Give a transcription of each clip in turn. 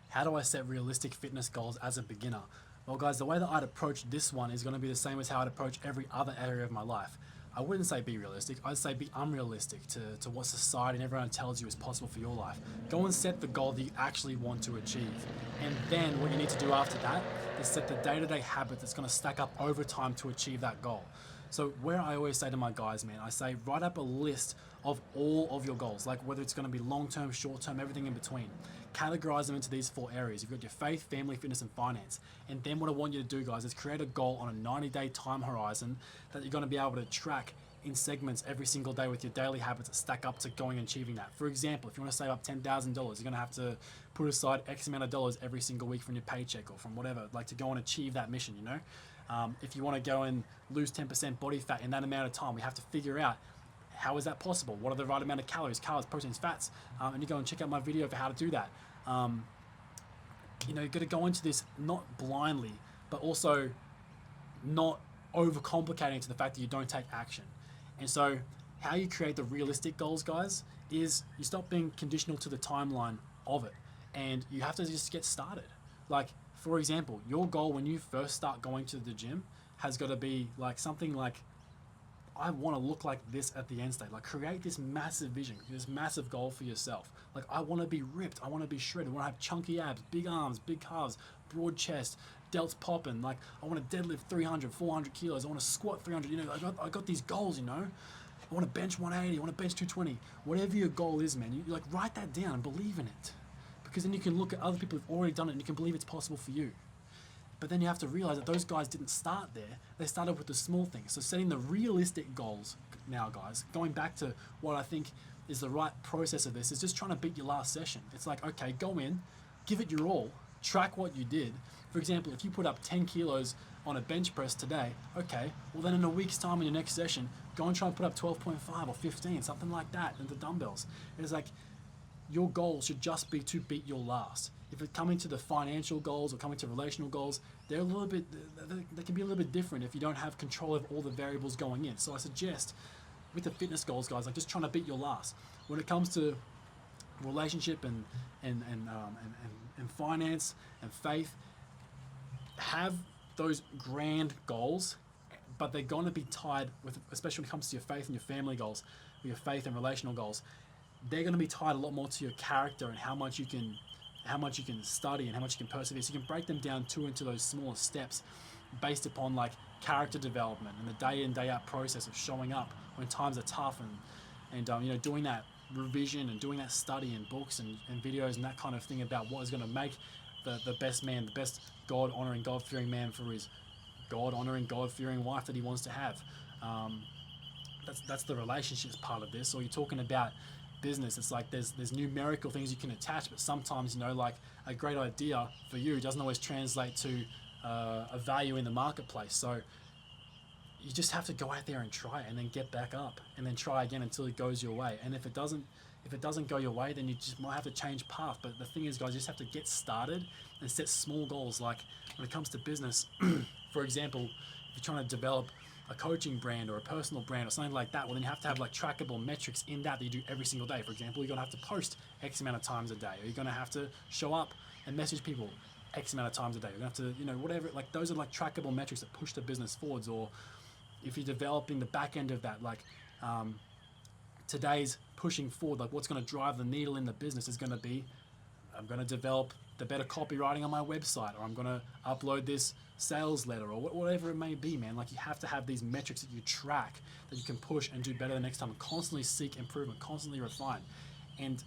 How do I set realistic fitness goals as a beginner? Well, guys, the way that I'd approach this one is going to be the same as how I'd approach every other area of my life. I wouldn't say be realistic, I'd say be unrealistic to what society and everyone tells you is possible for your life. Go and set the goal that you actually want to achieve. And then what you need to do after that is set the day-to-day habit that's going to stack up over time to achieve that goal. So where I always say to my guys, man, I say write up a list of all of your goals, like whether it's going to be long-term, short-term, everything in between. Categorize them into these 4 areas. You've got your faith, family, fitness, and finance. And then what I want you to do, guys, is create a goal on a 90-day time horizon that you're going to be able to track in segments every single day with your daily habits that stack up to going and achieving that. For example, if you want to save up $10,000, you're going to have to put aside X amount of dollars every single week from your paycheck or from whatever, like to go and achieve that mission, you know? If you want to go and lose 10% body fat in that amount of time, we have to figure out how is that possible? What are the right amount of calories, carbs, proteins, fats? And you go and check out my video for how to do that. You know, you've got to go into this not blindly, but also not overcomplicating to the fact that you don't take action. And so how you create the realistic goals, guys, is you stop being conditional to the timeline of it. And you have to just get started. Like, for example, your goal when you first start going to the gym has got to be like something like, I want to look like this at the end state. Like, create this massive vision, this massive goal for yourself. Like, I want to be ripped. I want to be shredded. I want to have chunky abs, big arms, big calves, broad chest, delts popping. Like, I want to deadlift 300, 400 kilos. I want to squat 300. You know, I got these goals, you know. I want to bench 180. I want to bench 220. Whatever your goal is, man, you like write that down and believe in it. Because then you can look at other people who've already done it and you can believe it's possible for you. But then you have to realize that those guys didn't start there. They started with the small things. So setting the realistic goals now, guys, going back to what I think is the right process of this, is just trying to beat your last session. It's like, okay, go in, give it your all, track what you did. For example, if you put up 10 kilos on a bench press today, okay, well then in a week's time in your next session, go and try and put up 12.5 or 15, something like that, into dumbbells. It's like, your goal should just be to beat your last. If it's coming to the financial goals or coming to relational goals, they're a little bit, they can be a little bit different if you don't have control of all the variables going in. So I suggest with the fitness goals, guys, like just trying to beat your last. When it comes to relationship and finance and faith, have those grand goals, but they're going to be tied with, especially when it comes to your faith and your family goals, or your faith and relational goals, they're going to be tied a lot more to your character and how much you can study and how much you can persevere. So you can break them down into those smaller steps based upon like character development and the day in, day out process of showing up when times are tough and you know, doing that revision and doing that study in books and videos and that kind of thing about what is going to make the best man, the best God-honoring, God-fearing man for his God-honoring, God-fearing wife that he wants to have. That's the relationships part of this. Or you're talking about business, it's like there's numerical things you can attach, but sometimes, you know, like a great idea for you doesn't always translate to a value in the marketplace. So you just have to go out there and try it and then get back up and then try again until it goes your way. And if it doesn't go your way, then you just might have to change path. But the thing is, guys, you just have to get started and set small goals. Like when it comes to business, for example, if you're trying to develop a coaching brand or a personal brand or something like that, well then you have to have like trackable metrics in that you do every single day. For example, you're gonna have to post X amount of times a day, or you're gonna have to show up and message people X amount of times a day. You're gonna have to, you know, whatever, like those are like trackable metrics that push the business forwards. Or if you're developing the back end of that, like today's pushing forward, like what's gonna drive the needle in the business is gonna be, I'm gonna develop the better copywriting on my website, or I'm gonna upload this sales letter, or whatever it may be, man. Like you have to have these metrics that you track, that you can push and do better the next time, and constantly seek improvement, constantly refine. And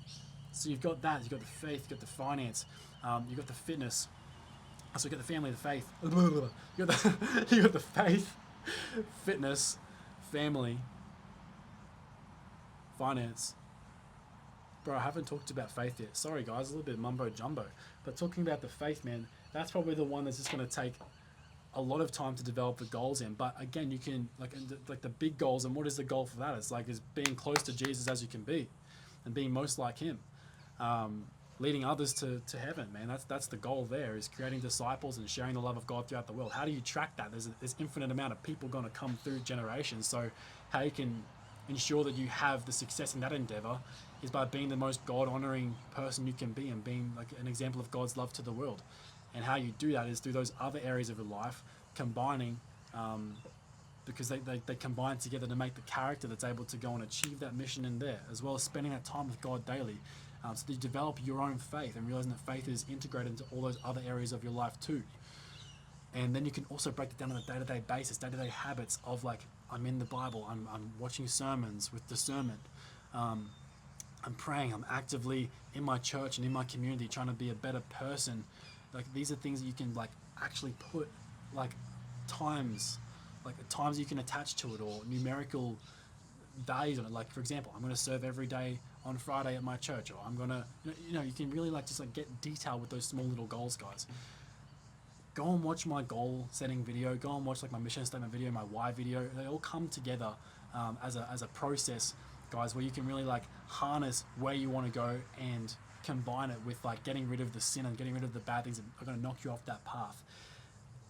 so you've got that, you've got the faith, you've got the finance, you've got the fitness, so you've got the family, the faith, you got the faith, fitness, family, finance. Bro, I haven't talked about faith yet. Sorry guys, a little bit mumbo jumbo. But talking about the faith, man, that's probably the one that's just going to take a lot of time to develop the goals in. But again, you can like the big goals. And what is the goal for that? It's like is being close to Jesus as you can be, and being most like Him, leading others to heaven, man. That's the goal. There is creating disciples and sharing the love of God throughout the world. How do you track that? There's infinite amount of people going to come through generations. So how you can ensure that you have the success in that endeavor is by being the most God-honoring person you can be and being like an example of God's love to the world. And how you do that is through those other areas of your life combining, because they combine together to make the character that's able to go and achieve that mission in there, as well as spending that time with God daily. So that you develop your own faith and realizing that faith is integrated into all those other areas of your life too. And then you can also break it down on a day-to-day basis, day-to-day habits of like, I'm in the Bible, I'm watching sermons with discernment, I'm praying, I'm actively in my church and in my community trying to be a better person. Like these are things that you can like actually put like times you can attach to it, or numerical values on it. Like for example, I'm going to serve every day on Friday at my church, or I'm going to, you can really like just like get detailed with those small little goals, guys. Go and watch my goal setting video, go and watch like my mission statement video, my why video. They all come together as a process, guys, where you can really like harness where you want to go and combine it with like getting rid of the sin and getting rid of the bad things that are going to knock you off that path.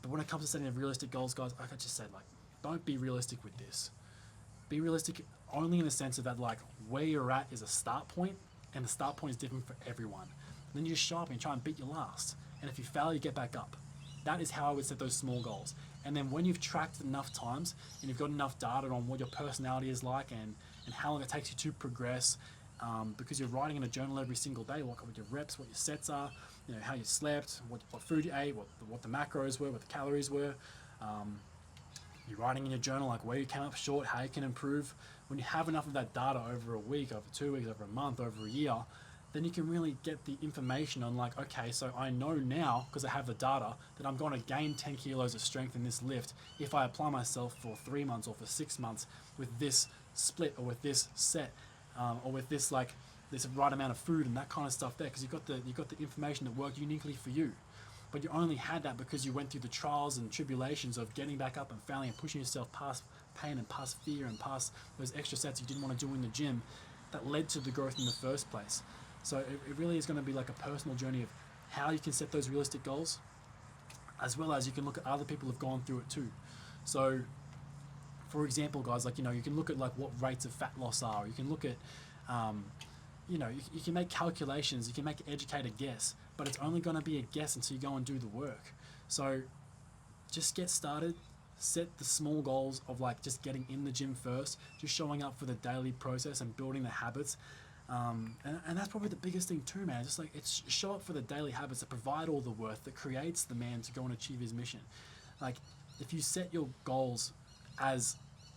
But when it comes to setting of realistic goals, guys, like I just said, like, don't be realistic with this. Be realistic only in the sense of that, like, where you're at is a start point, and the start point is different for everyone. And then you just show up and try and beat your last. And if you fail, you get back up. That is how I would set those small goals. And then when you've tracked it enough times and you've got enough data on what your personality is like and how long it takes you to progress, because you're writing in a journal every single day, what your reps, what your sets are, how you slept, what food you ate, what the macros were, what the calories were. You're writing in your journal like where you came up short, how you can improve. When you have enough of that data over a week, over 2 weeks, over a month, over a year, then you can really get the information on like, okay, so I know now, because I have the data, that I'm going to gain 10 kilos of strength in this lift if I apply myself for 3 months or for 6 months with this split or with this set, or with this like this right amount of food and that kind of stuff there, because you've got the information that worked uniquely for you. But you only had that because you went through the trials and tribulations of getting back up and failing and pushing yourself past pain and past fear and past those extra sets you didn't want to do in the gym that led to the growth in the first place. So it really is going to be like a personal journey of how you can set those realistic goals, as well as you can look at other people who've gone through it too. So for example, guys, like, you can look at like what rates of fat loss are. You can look at, you can make calculations, you can make an educated guess, but it's only going to be a guess until you go and do the work. So just get started, set the small goals of like just getting in the gym first, just showing up for the daily process and building the habits. And that's probably the biggest thing too, man. Just like, it's show up for the daily habits that provide all the worth that creates the man to go and achieve his mission. Like, if you set your goals as,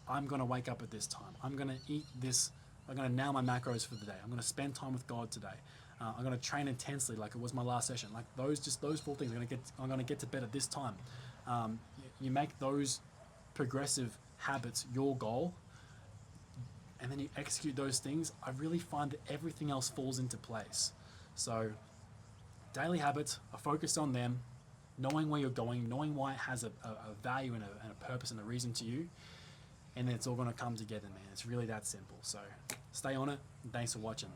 I'm going to wake up at this time, I'm going to eat this, I'm going to nail my macros for the day, I'm going to spend time with God today, I'm going to train intensely like it was my last session, like those 4 things, I'm going to get to bed at this time. You make those progressive habits your goal, and then you execute those things. I really find that everything else falls into place. So daily habits are focused on them, knowing where you're going, knowing why it has a value and a purpose and a reason to you, and then it's all going to come together, man. It's really that simple. So stay on it, and thanks for watching.